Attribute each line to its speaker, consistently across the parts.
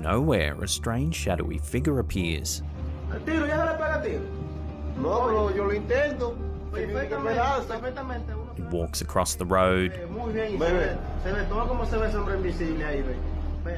Speaker 1: Nowhere, a strange shadowy figure appears.
Speaker 2: Tiro, ya se le pega tiro. No, pero yo lo intento.
Speaker 1: He walks across the road,
Speaker 2: Muy bien, y se ve todo como se ve ese hombre invisible ahí, ve.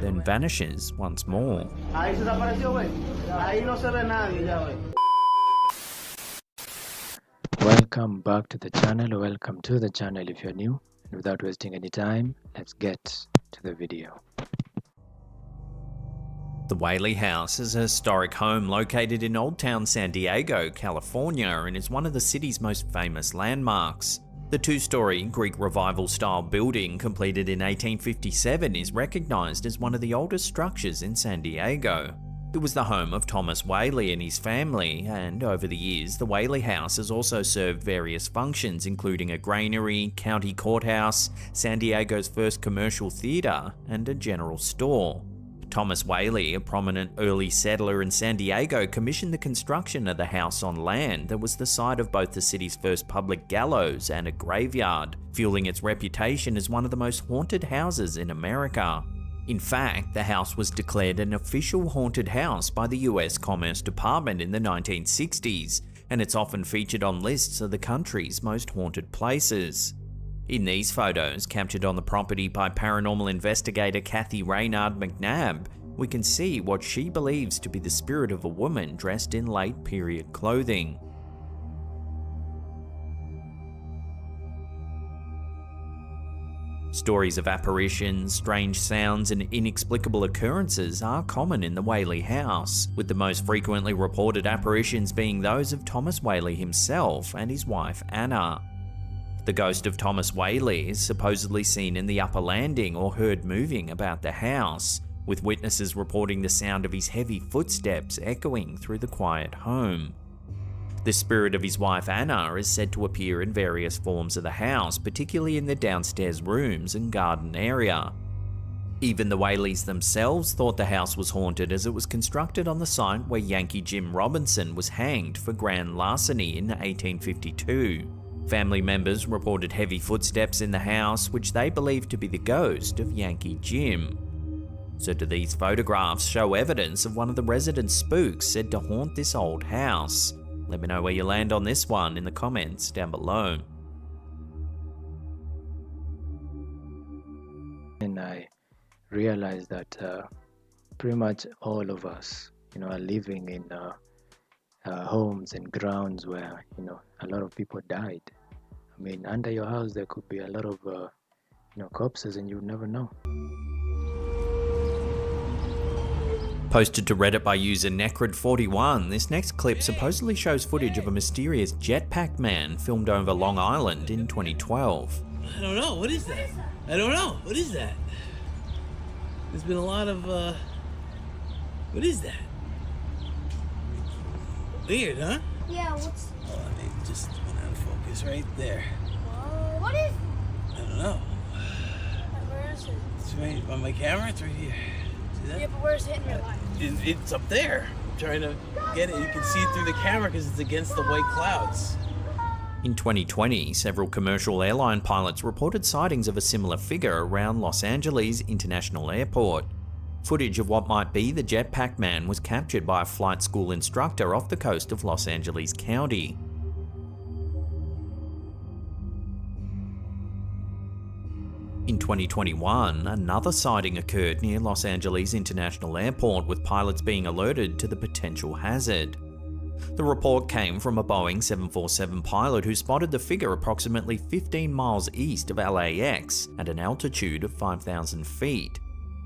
Speaker 1: then vanishes once more.
Speaker 2: Ahí se desapareció, ve. Ahí no se ve nadie, ya ve.
Speaker 3: Welcome back to the channel, or welcome to the channel if you're new. And without wasting any time, let's get to the video.
Speaker 1: The Whaley House is a historic home located in Old Town San Diego, California, and is one of the city's most famous landmarks. The two-story Greek Revival-style building, completed in 1857, is recognized as one of the oldest structures in San Diego. It was the home of Thomas Whaley and his family, and over the years, the Whaley House has also served various functions, including a granary, county courthouse, San Diego's first commercial theater, and a general store. Thomas Whaley, a prominent early settler in San Diego, commissioned the construction of the house on land that was the site of both the city's first public gallows and a graveyard, fueling its reputation as one of the most haunted houses in America. In fact, the house was declared an official haunted house by the US Commerce Department in the 1960s, and it's often featured on lists of the country's most haunted places. In these photos, captured on the property by paranormal investigator Kathy Raynard McNabb, we can see what she believes to be the spirit of a woman dressed in late period clothing. Stories of apparitions, strange sounds, and inexplicable occurrences are common in the Whaley house, with the most frequently reported apparitions being those of Thomas Whaley himself and his wife Anna. The ghost of Thomas Whaley is supposedly seen in the upper landing or heard moving about the house, with witnesses reporting the sound of his heavy footsteps echoing through the quiet home. The spirit of his wife Anna is said to appear in various forms of the house, particularly in the downstairs rooms and garden area. Even the Whaleys themselves thought the house was haunted, as it was constructed on the site where Yankee Jim Robinson was hanged for grand larceny in 1852. Family members reported heavy footsteps in the house, which they believed to be the ghost of Yankee Jim. So do these photographs show evidence of one of the residents' spooks said to haunt this old house? Let me know where you land on this one in the comments down below.
Speaker 3: And I realized that pretty much all of us, are living in homes and grounds where, a lot of people died. I mean, under your house there could be a lot of, corpses, and you would never know.
Speaker 1: Posted to Reddit by user Necrid41, this next clip supposedly shows footage of a mysterious jetpack man filmed over Long Island in 2012.
Speaker 4: I don't know, what is that? I don't know, what is that? There's been a lot of, what is that? Weird, huh?
Speaker 5: Yeah, what's...
Speaker 4: Oh, they just went out of focus right there.
Speaker 5: What is...
Speaker 4: I don't know.
Speaker 5: Where is it?
Speaker 4: It's right on my camera, it's right here. See that?
Speaker 5: Yeah, but where's it in real life?
Speaker 4: It's up there. I'm trying to get it. You can see it through the camera because it's against the white clouds.
Speaker 1: In 2020, several commercial airline pilots reported sightings of a similar figure around Los Angeles International Airport. Footage of what might be the jetpack man was captured by a flight school instructor off the coast of Los Angeles County. In 2021, another sighting occurred near Los Angeles International Airport, with pilots being alerted to the potential hazard. The report came from a Boeing 747 pilot who spotted the figure approximately 15 miles east of LAX at an altitude of 5,000 feet.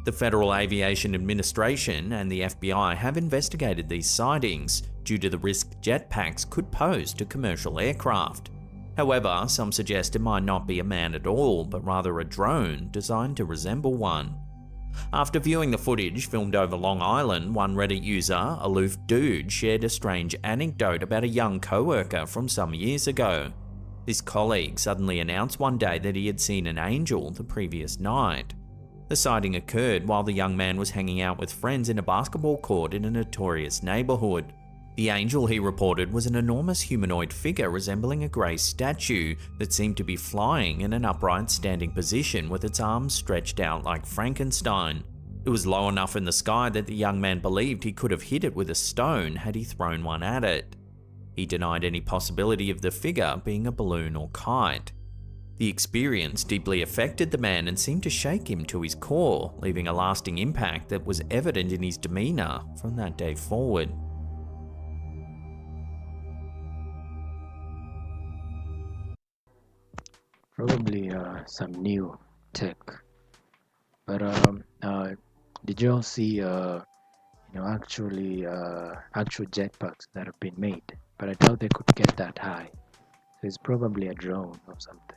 Speaker 1: The Federal Aviation Administration and the FBI have investigated these sightings due to the risk jetpacks could pose to commercial aircraft. However, some suggest it might not be a man at all, but rather a drone designed to resemble one. After viewing the footage filmed over Long Island, one Reddit user, Aloof Dude, shared a strange anecdote about a young co-worker from some years ago. This colleague suddenly announced one day that he had seen an angel the previous night. The sighting occurred while the young man was hanging out with friends in a basketball court in a notorious neighborhood. The angel, he reported, was an enormous humanoid figure resembling a grey statue that seemed to be flying in an upright standing position with its arms stretched out like Frankenstein. It was low enough in the sky that the young man believed he could have hit it with a stone had he thrown one at it. He denied any possibility of the figure being a balloon or kite. The experience deeply affected the man and seemed to shake him to his core, leaving a lasting impact that was evident in his demeanour from that day forward.
Speaker 3: Probably some new tech. But did you all see, actual jetpacks that have been made? But I doubt they could get that high. So it's probably a drone or something.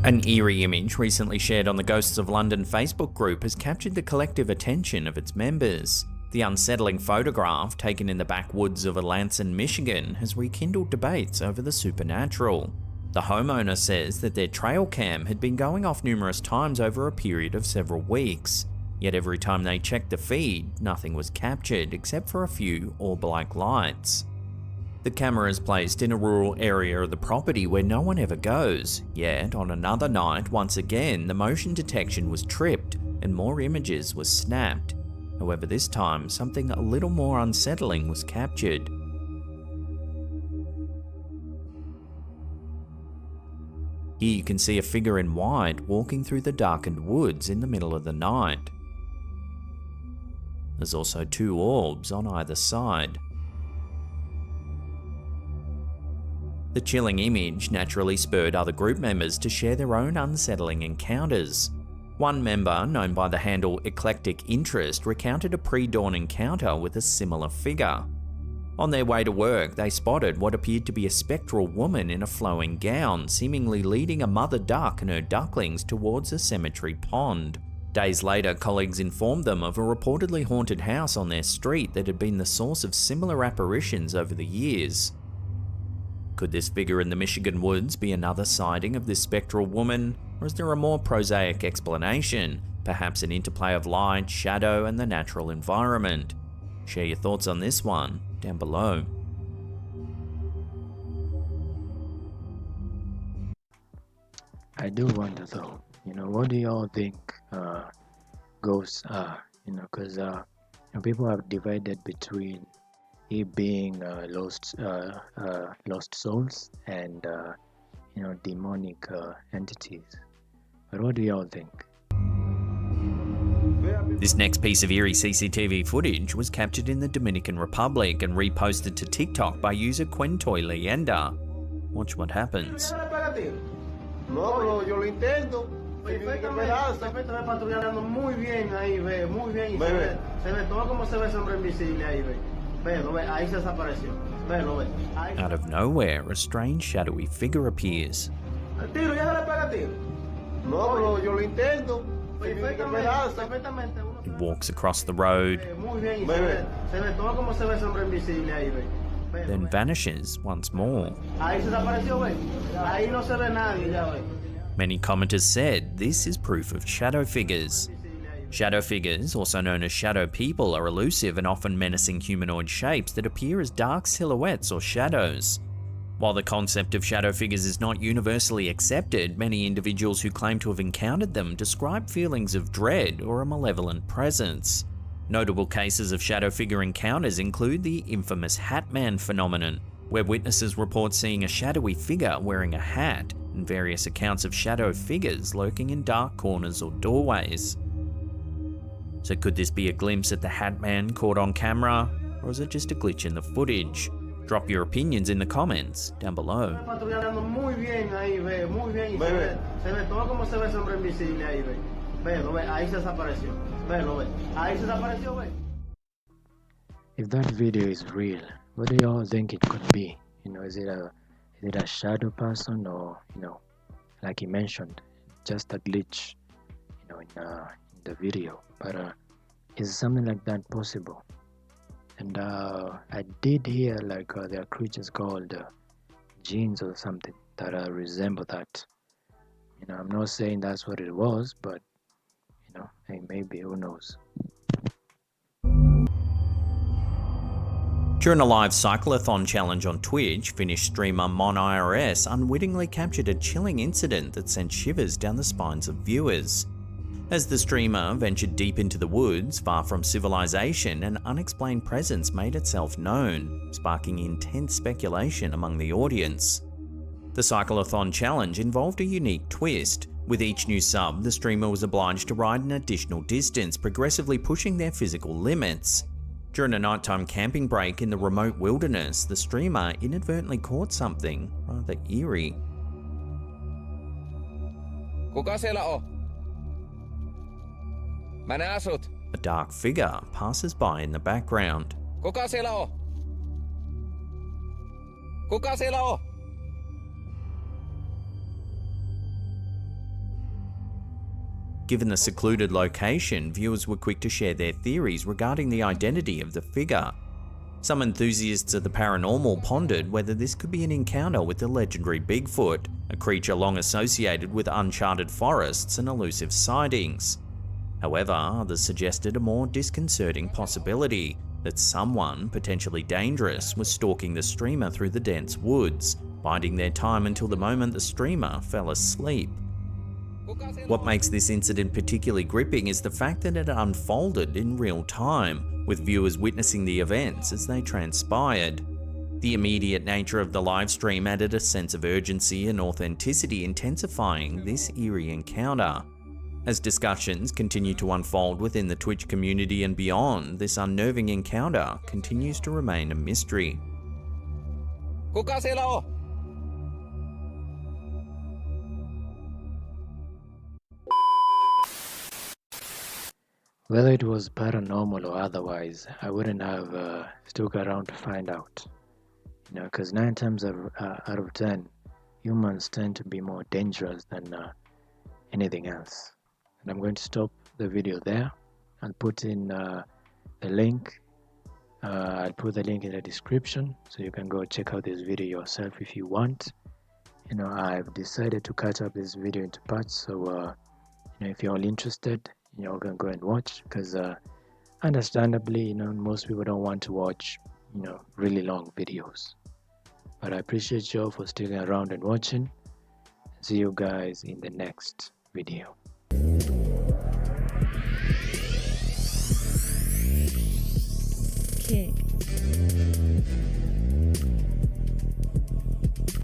Speaker 1: An eerie image recently shared on the Ghosts of London Facebook group has captured the collective attention of its members. The unsettling photograph, taken in the backwoods of Alanson, Michigan, has rekindled debates over the supernatural. The homeowner says that their trail cam had been going off numerous times over a period of several weeks, yet every time they checked the feed, nothing was captured except for a few orb-like lights. The camera is placed in a rural area of the property where no one ever goes, yet on another night, once again, the motion detection was tripped and more images were snapped. However, this time, something a little more unsettling was captured. Here you can see a figure in white walking through the darkened woods in the middle of the night. There's also two orbs on either side. The chilling image naturally spurred other group members to share their own unsettling encounters. One member, known by the handle Eclectic Interest, recounted a pre-dawn encounter with a similar figure. On their way to work, they spotted what appeared to be a spectral woman in a flowing gown, seemingly leading a mother duck and her ducklings towards a cemetery pond. Days later, colleagues informed them of a reportedly haunted house on their street that had been the source of similar apparitions over the years. Could this figure in the Michigan woods be another sighting of this spectral woman, or is there a more prosaic explanation, perhaps an interplay of light, shadow, and the natural environment? Share your thoughts on this one down below.
Speaker 3: I do wonder though, what do y'all think ghosts are? Because people have divided between it being lost souls and demonic entities. But what do y'all think?
Speaker 1: This next piece of eerie CCTV footage was captured in the Dominican Republic and reposted to TikTok by user Quentoy Leyenda. Watch what happens.
Speaker 2: No, pero yo lo intento.
Speaker 6: Perfecto, me patrullando muy bien ahí, ve, muy bien. Y se ve todo como se ve ese hombre invisible ahí, ve. Ve, ahí se desapareció. Ve.
Speaker 1: Out of nowhere, a strange shadowy figure appears.
Speaker 2: Tiro, ya se le pega tiro. No, pero yo lo intento.
Speaker 6: Perfectamente.
Speaker 1: He walks across the road,
Speaker 6: Muy bien, y se ve todo como se ve ese hombre invisible ahí, ve.
Speaker 1: then vanishes once more.
Speaker 6: Ahí se desapareció, ve. Ahí no se ve nadie, ya ve.
Speaker 1: Many commenters said this is proof of shadow figures. Shadow figures, also known as shadow people, are elusive and often menacing humanoid shapes that appear as dark silhouettes or shadows. While the concept of shadow figures is not universally accepted, many individuals who claim to have encountered them describe feelings of dread or a malevolent presence. Notable cases of shadow figure encounters include the infamous Hat Man phenomenon, where witnesses report seeing a shadowy figure wearing a hat, and various accounts of shadow figures lurking in dark corners or doorways. So could this be a glimpse at the Hat Man caught on camera, or is it just a glitch in the footage? Drop your opinions in the comments down below.
Speaker 6: Patrullando muy bien ahí, ve, muy bien. Y se ve todo como se ve ese hombre invisible ahí, ve. Ve, ahí se desapareció. Ve. Ahí se desapareció, ve.
Speaker 3: If that video is real, what do y'all think it could be? Is it a shadow person, or like he mentioned, just a glitch, in the video? But is something like that possible? And I did hear there are creatures called genes or something that resemble that. I'm not saying that's what it was, but hey, maybe, who knows?
Speaker 1: During a live cyclothon challenge on Twitch, Finnish streamer MonIRS unwittingly captured a chilling incident that sent shivers down the spines of viewers. As the streamer ventured deep into the woods, far from civilization, an unexplained presence made itself known, sparking intense speculation among the audience. The cyclothon challenge involved a unique twist. With each new sub, the streamer was obliged to ride an additional distance, progressively pushing their physical limits. During a nighttime camping break in the remote wilderness, the streamer inadvertently caught something rather eerie.
Speaker 7: Kuka siellä on? Mä ne asut.
Speaker 1: A dark figure passes by in the background.
Speaker 7: Kuka siellä on? Kuka siellä on?
Speaker 1: Given the secluded location, viewers were quick to share their theories regarding the identity of the figure. Some enthusiasts of the paranormal pondered whether this could be an encounter with the legendary Bigfoot, a creature long associated with uncharted forests and elusive sightings. However, others suggested a more disconcerting possibility, that someone, potentially dangerous, was stalking the streamer through the dense woods, biding their time until the moment the streamer fell asleep. What makes this incident particularly gripping is the fact that it unfolded in real time, with viewers witnessing the events as they transpired. The immediate nature of the livestream added a sense of urgency and authenticity, intensifying this eerie encounter. As discussions continue to unfold within the Twitch community and beyond, this unnerving encounter continues to remain a mystery.
Speaker 7: Kuka siellä on?
Speaker 3: Whether it was paranormal or otherwise, I wouldn't have stuck around to find out. Because 9 times out of 10, humans tend to be more dangerous than anything else. And I'm going to stop the video there. I'll put in the link. I'll put the link in the description so you can go check out this video yourself if you want. I've decided to cut up this video into parts, so if you're all interested, you can go and watch, because understandably, most people don't want to watch really long videos. But I appreciate you all for sticking around and watching. See you guys in the next video.